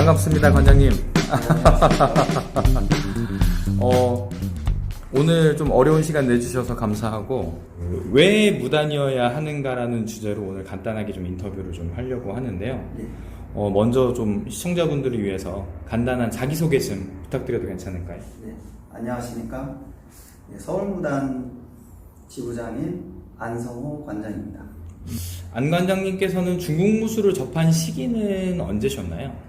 반갑습니다, 관장님. 오늘 좀 어려운 시간 내주셔서 감사하고, 왜 무단이어야 하는가라는 주제로 오늘 간단하게 좀 인터뷰를 좀 하려고 하는데요. 먼저 좀 시청자분들을 위해서 간단한 자기소개 좀 부탁드려도 괜찮을까요? 네, 안녕하십니까. 서울무단 지부장인 안성호 관장입니다. 안 관장님께서는 중국 무술을 접한 시기는 언제셨나요?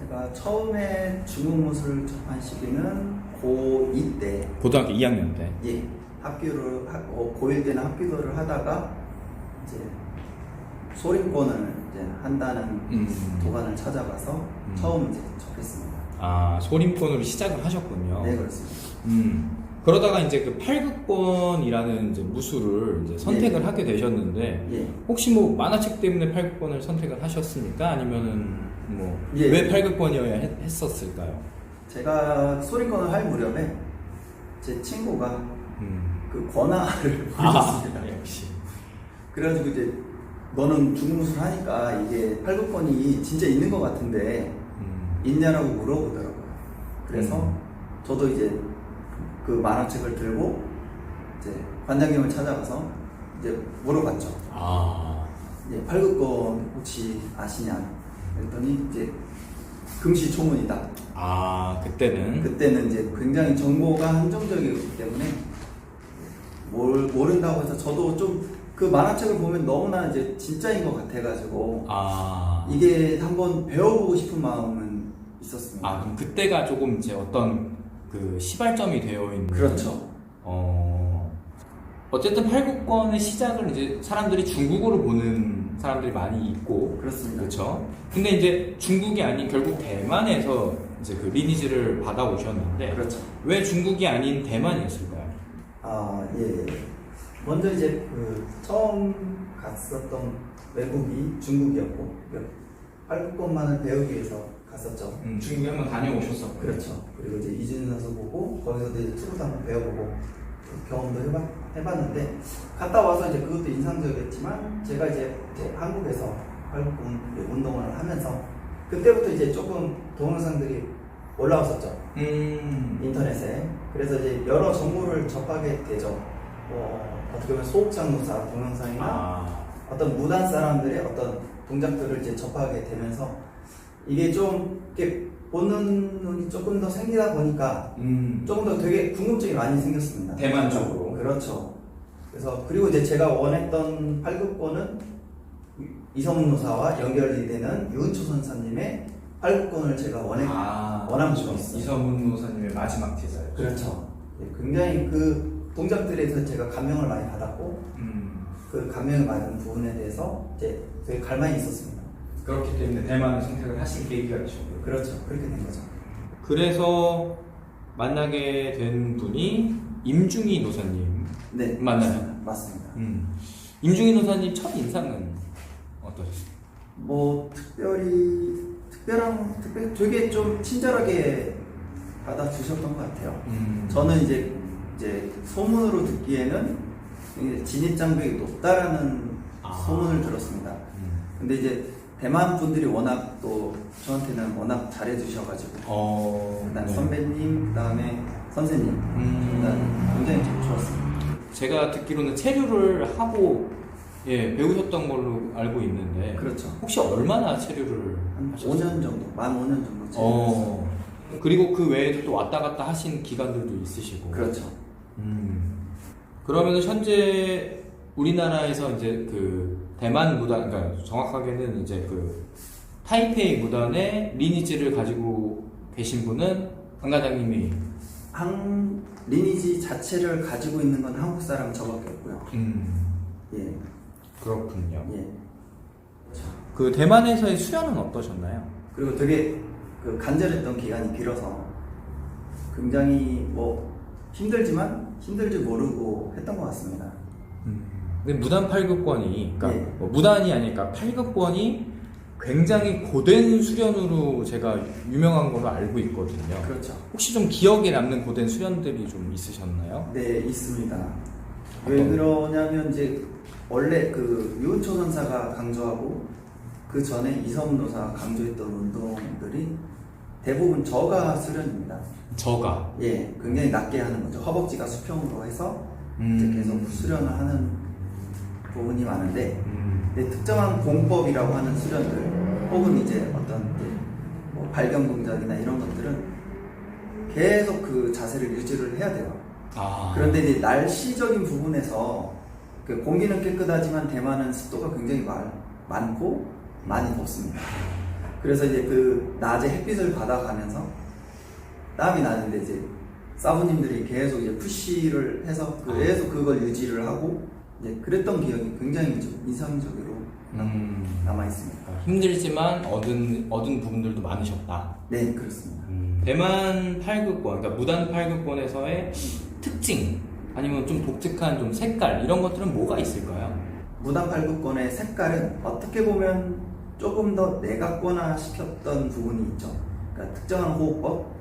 제가 처음에 중국 무술을 접한 시기는 고2 때, 고등학교 2학년 때. 예, 고1 때는 학교를 하다가 이제 소림권을 이제 한다는 도관을 찾아가서 처음 이제 접했습니다. 아, 소림권으로 시작을 하셨군요. 네, 그렇습니다. 그러다가 이제 그 팔극권이라는 이제 무술을 이제 선택을 예. 하게 되셨는데, 예. 혹시 뭐 만화책 때문에 팔극권을 선택을 하셨습니까? 아니면은 뭐 예. 왜 팔극권이어야 했었을까요? 제가 소림권을 할 무렵에 제 친구가 그 권하를 보여줬습니다. 역시. 그래가지고 이제 너는 중무술 하니까 이게 팔극권이 진짜 있는 것 같은데 있냐라고 물어보더라고요. 그래서 저도 이제 그 만화책을 들고 이제 관장님을 찾아가서 이제 물어봤죠. 이제 팔극권 혹시 아시냐? 그랬더니 이제 금시초문이다. 그때는 이제 굉장히 정보가 한정적이었기 때문에 모른다고 해서 저도 좀 그 만화책을 보면 너무나 이제 진짜인 것 같아가지고 이게 한번 배워보고 싶은 마음은 있었습니다. 그럼 그때가 조금 이제 어떤 그 시발점이 되어 있는. 그렇죠. 어쨌든 팔극권의 시작을 이제 사람들이 중국어로 보는 사람들이 많이 있고. 그렇습니다. 그렇죠. 근데 이제 중국이 아닌 결국 대만에서 이제 그 리니지를 받아오셨는데. 그렇죠. 왜 중국이 아닌 대만이었을까요? 예. 먼저 이제 그 처음 갔었던 외국이 중국이었고 팔극권만을 배우기 위해서 갔었죠. 중국에 한번 다녀오셨었고. 그렇죠. 그리고 이제 이준 선수 보고 거기서도 이제 투구도 한번 배워보고 경험도 해봤는데 갔다 와서 이제 그것도 인상적이었지만 제가 이제 한국에서 팔극권 운동을 하면서 그때부터 이제 조금 동영상들이 올라왔었죠. 인터넷에. 그래서 이제 여러 정보를 접하게 되죠. 어떻게 보면 소옥장로사 동영상이나 어떤 무단 사람들의 어떤 동작들을 이제 접하게 되면서 이게 좀 이렇게 보는 눈이 조금 더 생기다 보니까 조금 더 되게 궁금증이 많이 생겼습니다. 대만 쪽으로. 그렇죠. 그래서 그리고 이제 제가 원했던 팔극권은 이성훈 노사와 연결이 되는 유은초 선사님의 팔극권을 제가 원한 적이 있어요. 이성훈 노사님의 마지막 제자요. 그렇죠. 굉장히 그 동작들에서 제가 감명을 많이 받았고 그 감명을 받은 부분에 대해서 이제 되게 갈망이 있었습니다. 그렇기 때문에 대만을 선택을 하신 계기가 되셨고요. 그렇죠. 그렇게 된 거죠. 그래서 만나게 된 분이 임중희 노사님. 네, 맞나요? 맞습니다. 임중희 노사님 첫 인상은 어떠셨어요? 뭐 되게 좀 친절하게 받아주셨던 것 같아요. 저는 이제 소문으로 듣기에는 진입 장벽이 높다라는 소문을 들었습니다. 근데 이제 대만 분들이 워낙 또 저한테는 워낙 잘해주셔가지고 일단 선배님, 그다음에 선생님 일단 굉장히 좀 좋았습니다. 제가 듣기로는 체류를 하고 배우셨던 걸로 알고 있는데. 그렇죠. 혹시 얼마나 체류를 한 하셨어요? 5년 정도, 만 5년 정도 체류했어요. 그리고 그 외에도 또 왔다 갔다 하신 기간들도 있으시고. 그렇죠. 그러면 현재 우리나라에서 이제 그 대만 무단, 그러니까 정확하게는 이제 그 타이페이 무단의 리니지를 가지고 계신 분은 안 과장님이. 리니지 자체를 가지고 있는 건 한국 사람 저밖에 없고요. 예. 그렇군요. 예. 그 대만에서의 수련은 어떠셨나요? 그리고 되게 그 간절했던 기간이 길어서 굉장히 뭐 힘들지만 힘들지 모르고 했던 것 같습니다. 근데 무단 팔극권이, 그러니까 예. 뭐 무단이 아니니까 팔극권이 굉장히 고된 수련으로 제가 유명한 걸로 알고 있거든요. 그렇죠. 혹시 좀 기억에 남는 고된 수련들이 좀 있으셨나요? 네, 있습니다. 왜 그러냐면 이제 원래 그 유은초 선사가 강조하고 그 전에 이성노사 강조했던 운동들이 대부분 저가 수련입니다. 저가. 예, 굉장히 낮게 하는 거죠. 허벅지가 수평으로 해서 이제 계속 수련을 하는 부분이 많은데, 근데 특정한 공법이라고 하는 수련들 혹은 이제 어떤 이제 뭐 발견 동작이나 이런 것들은 계속 그 자세를 유지를 해야 돼요. 그런데 이제 날씨적인 부분에서 그 공기는 깨끗하지만 대만은 습도가 굉장히 많고 많이 덥습니다. 그래서 이제 그 낮에 햇빛을 받아가면서 땀이 나는데 이제 사부님들이 계속 이제 푸시를 해서 계속 그걸 유지를 하고 이제 그랬던 기억이 굉장히 좀 인상적으로 남아 있습니다. 힘들지만 얻은 부분들도 많으셨다. 네, 그렇습니다. 대만 팔극권, 그러니까 무단 팔극권에서의 특징 아니면 좀 독특한 좀 색깔 이런 것들은 뭐가 있을까요? 무단 팔극권의 색깔은 어떻게 보면 조금 더 내각권화 시켰던 부분이 있죠. 그러니까 특정한 호흡법,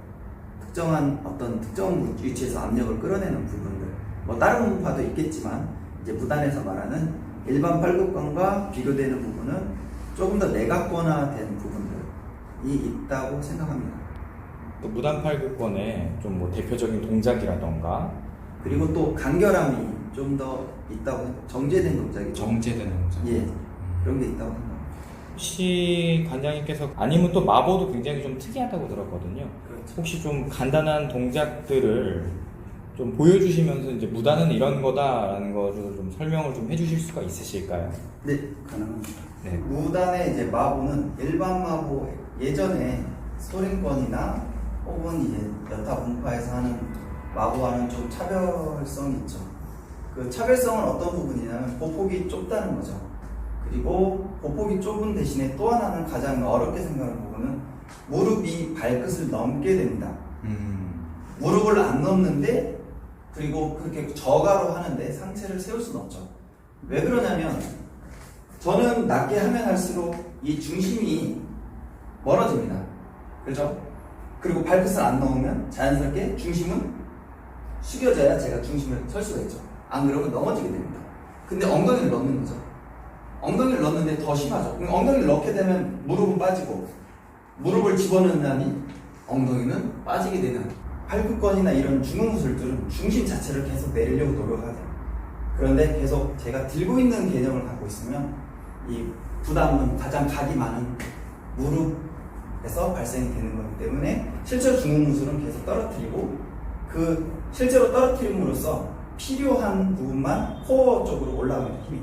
특정한 어떤 특정 위치에서 압력을 끌어내는 부분들. 뭐 다른 문파도 있겠지만 이제 무단에서 말하는 일반 팔극권과 비교되는 부분은 조금 더 내각권화된 부분들이 있다고 생각합니다. 또 무단 팔극권의 좀 뭐 대표적인 동작이라던가 그리고 또 간결함이 좀 더 있다고 정제된 동작이죠. 정제된 동작. 예, 그런 게 있다고 생각합니다. 혹시 관장님께서 아니면 또 마보도 굉장히 좀 특이하다고 들었거든요. 그렇죠. 혹시 좀 간단한 동작들을 좀 보여주시면서 이제 무단은 이런 거다라는 거를 좀 설명을 좀 해주실 수가 있으실까요? 네, 가능합니다. 네. 무단의 이제 마보는 일반 마보 예전에 소림권이나 혹은 이제 여타 분파에서 하는 마보와는 좀 차별성이 있죠. 그 차별성은 어떤 부분이냐면 보폭이 좁다는 거죠. 그리고 보폭이 좁은 대신에 또 하나는 가장 어렵게 생각하는 부분은 무릎이 발끝을 넘게 됩니다. 무릎을 안 넘는데 그리고 그렇게 저가로 하는데 상체를 세울 수는 없죠. 왜 그러냐면 저는 낮게 하면 할수록 이 중심이 멀어집니다. 그렇죠? 그리고 발끝을 안 넣으면 자연스럽게 중심은 숙여져야 제가 중심을 설 수가 있죠. 안 그러면 넘어지게 됩니다. 근데 엉덩이를 넣는 거죠. 엉덩이를 넣는데 더 심하죠. 엉덩이를 넣게 되면 무릎은 빠지고 무릎을 집어넣으니 엉덩이는 빠지게 되는 팔굽권이나 이런 중흥무술들은 중심 자체를 계속 내리려고 노력하죠. 그런데 계속 제가 들고 있는 개념을 갖고 있으면 이 부담은 가장 각이 많은 무릎에서 발생이 되는 거기 때문에 실제로 중흥무술은 계속 떨어뜨리고 그 실제로 떨어뜨림으로써 필요한 부분만 코어 쪽으로 올라가는 힘이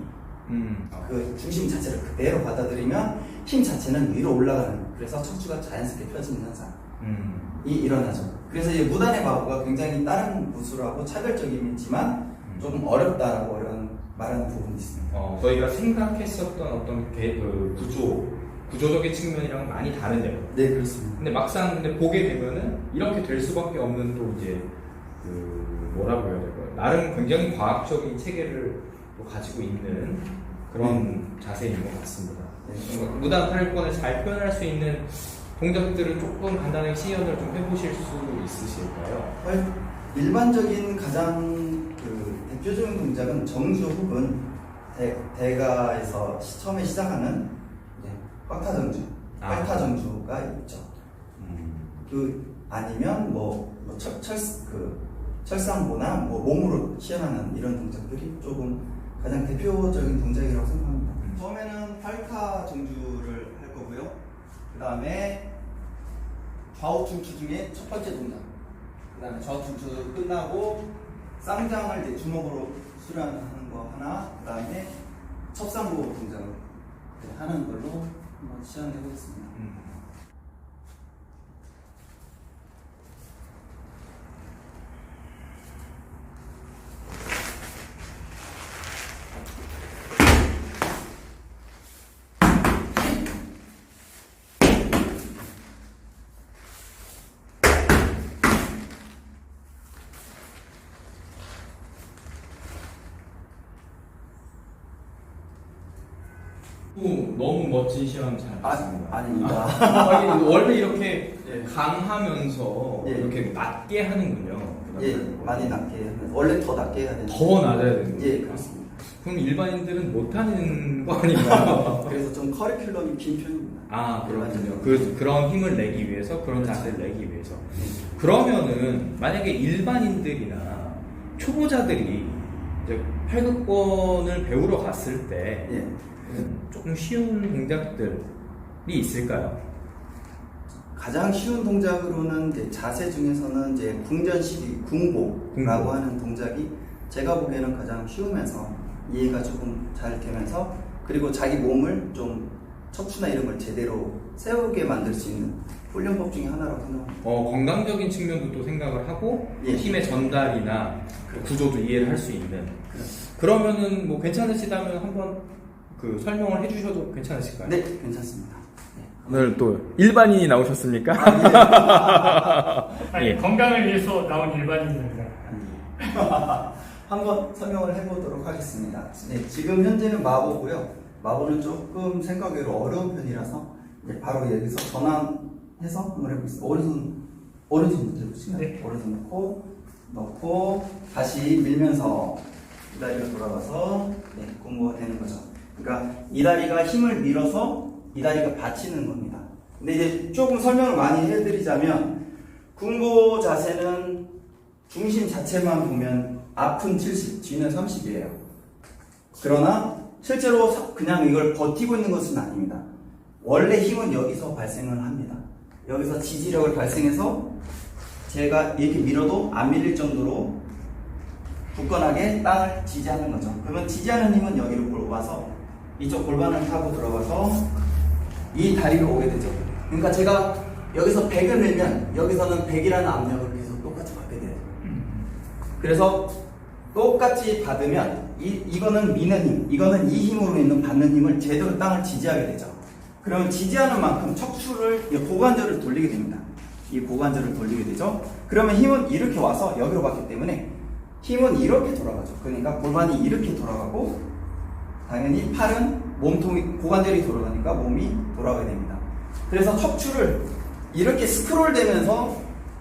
그 중심 자체를 그대로 받아들이면 힘 자체는 위로 올라가는 그래서 척추가 자연스럽게 펴지는 현상이 일어나죠. 그래서 이제 무단의 마보가 굉장히 다른 무술하고 차별적이지만 조금 어렵다라고 말하는 부분이 있습니다. 저희가 생각했었던 어떤 구조적인 측면이랑 많이 다른데요. 네, 그렇습니다. 근데 막상 보게 되면은 이렇게 될 수밖에 없는 또 이제 뭐라고 해야 될까요? 나름 굉장히 과학적인 체계를 또 가지고 있는 그런 자세인 것 같습니다. 네. 무단 팔극권을 잘 표현할 수 있는 동작들을 조금 간단하게 시연을 좀 해보실 수 있으실까요? 일반적인 가장 대표적인 동작은 정주 혹은 대가에서 처음에 시작하는 꽉타정주, 팔타정주가 있죠. 아니면 철상보나 몸으로 시연하는 이런 동작들이 조금 가장 대표적인 동작이라고 생각합니다. 처음에는 팔타정주를 할 거고요. 그 다음에 좌우 춤추 중에 첫 번째 동작. 그 다음에 좌우 춤추 끝나고 쌍장을 이제 주먹으로 수련하는 거 하나. 그 다음에 첩상보 동작을 하는 걸로 한번 시연해 보겠습니다. 너무 멋진 시연 잘 봤습니다. 아닙니다. 원래 이렇게 예. 강하면서 예. 이렇게 낮게 하는군요. 예, 많이 낮게 하면 원래 더 낮게 해야 되는데 더 낮아야 되는 거예요. 예, 그렇습니다. 그럼 일반인들은 못하는 거 아닌가요? 그래서 좀 커리큘럼이 긴 편입니다. 아, 그렇군요. 일반적으로. 그런 힘을 내기 위해서, 그런 그렇죠. 자세를 내기 위해서. 그러면은, 만약에 일반인들이나 초보자들이 이제 팔극권을 배우러 갔을 때, 예. 조금 쉬운 동작들이 있을까요? 가장 쉬운 동작으로는 이제 자세 중에서는 이제 궁전시기, 궁보라고 궁보. 하는 동작이 제가 보기에는 가장 쉬우면서 이해가 조금 잘 되면서 그리고 자기 몸을 좀 척추나 이런 걸 제대로 세우게 만들 수 있는 훈련법 중에 하나라고 생각합니다. 건강적인 측면도 또 생각을 하고, 예. 힘의 전달이나 구조도 이해를 할 수 있는. 그렇죠. 그러면은 뭐 괜찮으시다면 한번 그 설명을 해주셔도 괜찮으실까요? 네, 괜찮습니다. 오늘 또 일반인이 나오셨습니까? 아니, 예. 건강을 위해서 나온 일반인입니다. 한번 설명을 해보도록 하겠습니다. 네, 지금 현재는 마보고요. 마보는 조금 생각외로 어려운 편이라서 이제 바로 여기서 전환해서 한번 해보겠습니다. 오른손부터 해보시면 네. 오른손 넣고 다시 밀면서 이 다리가 돌아가서 네, 공부가 되는 거죠. 그러니까 이 다리가 힘을 밀어서 이 다리가 받치는 겁니다. 근데 이제 조금 설명을 많이 해드리자면 군보 자세는 중심 자체만 보면 앞은 70, 뒤는 30이에요. 그러나 실제로 그냥 이걸 버티고 있는 것은 아닙니다. 원래 힘은 여기서 발생을 합니다. 여기서 지지력을 발생해서 제가 이렇게 밀어도 안 밀릴 정도로 굳건하게 땅을 지지하는 거죠. 그러면 지지하는 힘은 여기로 와서 이쪽 골반을 타고 들어가서 이 다리로 오게 되죠. 그러니까 제가 여기서 100을 밀면 여기서는 100이라는 압력을 계속 똑같이 받게 돼요. 그래서 똑같이 받으면 이거는 미는 힘, 이거는 이 힘으로 있는 받는 힘을 제대로 땅을 지지하게 되죠. 그러면 지지하는 만큼 척추를, 고관절을 돌리게 됩니다. 이 고관절을 돌리게 되죠. 그러면 힘은 이렇게 와서 여기로 받기 때문에 힘은 이렇게 돌아가죠. 그러니까 골반이 이렇게 돌아가고 당연히 팔은 몸통이, 고관절이 돌아가니까 몸이 돌아가게 됩니다. 그래서 척추를 이렇게 스크롤 되면서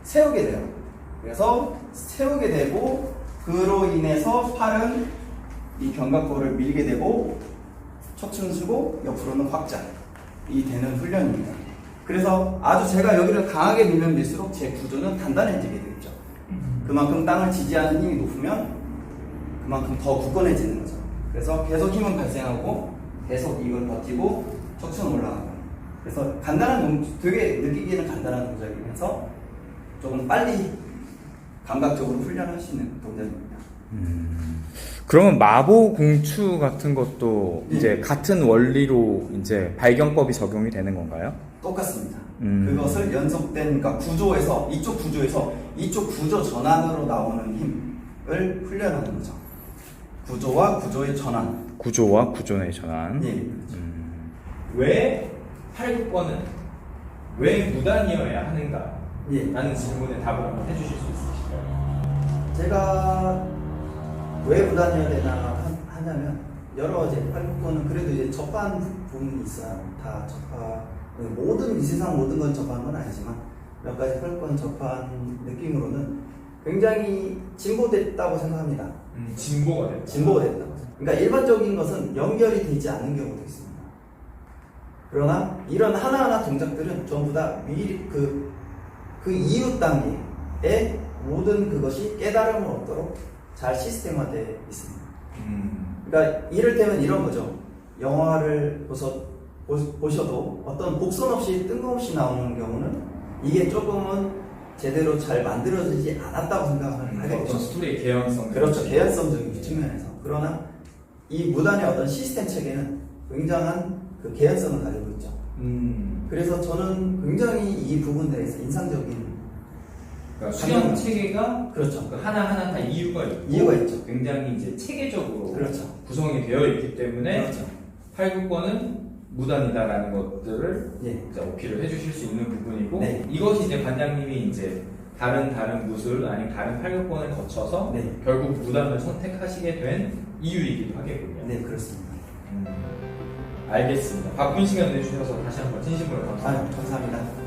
세우게 돼요. 그래서 세우게 되고 그로 인해서 팔은 이 견갑골을 밀게 되고 척추는 쓰고 옆으로는 확장이 되는 훈련입니다. 그래서 아주 제가 여기를 강하게 밀면 밀수록 제 구조는 단단해지게 되겠죠. 그만큼 땅을 지지하는 힘이 높으면 그만큼 더 굳건해지는 거죠. 그래서 계속 힘은 발생하고 계속 이걸 버티고 척추는 올라가고. 그래서 간단한 되게 느끼기에는 간단한 동작이면서 조금 빨리 감각적으로 훈련할 수 있는 동작입니다. 그러면 마보 공추 같은 것도 네. 이제 같은 원리로 이제 발경법이 적용이 되는 건가요? 똑같습니다. 그것을 연속된, 그러니까 구조에서 이쪽 구조 전환으로 나오는 힘을 훈련하는 거죠. 구조와 구조의 전환. 구조와 구조의 전환. 예, 그렇죠. 왜 팔극권은 왜 무단이어야 하는가? 예. 라는 질문에 답을 한번 해주실 수 있으실까요? 제가 왜 무단이어야 되나 하냐면 여러 이제 팔굽혀는 그래도 이제 접한 부분이 있어요. 다 접한, 이 세상 모든 건 접한 건 아니지만 몇 가지 팔굽혀는 접한 느낌으로는 굉장히 진보됐다고 생각합니다. 진보가 됐다. 진보가 됐다고. 그러니까 일반적인 것은 연결이 되지 않는 경우도 있습니다. 그러나 이런 하나하나 동작들은 전부 다 미리 그 이후 단계에 모든 그것이 깨달음을 얻도록 잘 시스템화되어 있습니다. 그러니까 이를테면 이런 거죠. 영화를 보셔도 어떤 복선 없이 뜬금없이 나오는 경우는 이게 조금은 제대로 잘 만들어지지 않았다고 생각을 하겠죠. 어떤 스토리의 개연성. 그렇죠. 개연성적인 측면에서. 그러나 이 무단의 어떤 시스템 체계는 굉장한 그 개연성을 가지고 있죠. 그래서 저는 굉장히 이 부분들에서 인상적인 그러니까 수련 체계가 그렇죠. 하나하나 다 이유가 있고 이유가 있죠. 굉장히 이제 체계적으로 그렇죠. 구성이 되어 있기 때문에 그렇죠. 팔극권은 무단이다라는 것들을 예. 이제 어필을 해주실 수 있는 부분이고 네. 이것이 이제 관장님이 이제 다른 무술 아니면 다른 팔극권을 거쳐서 네. 결국 무단을 선택하시게 된 이유이기도 하겠군요. 네, 그렇습니다. 알겠습니다. 바쁜 시간 내주셔서 다시 한번 진심으로 감사합니다. 감사합니다.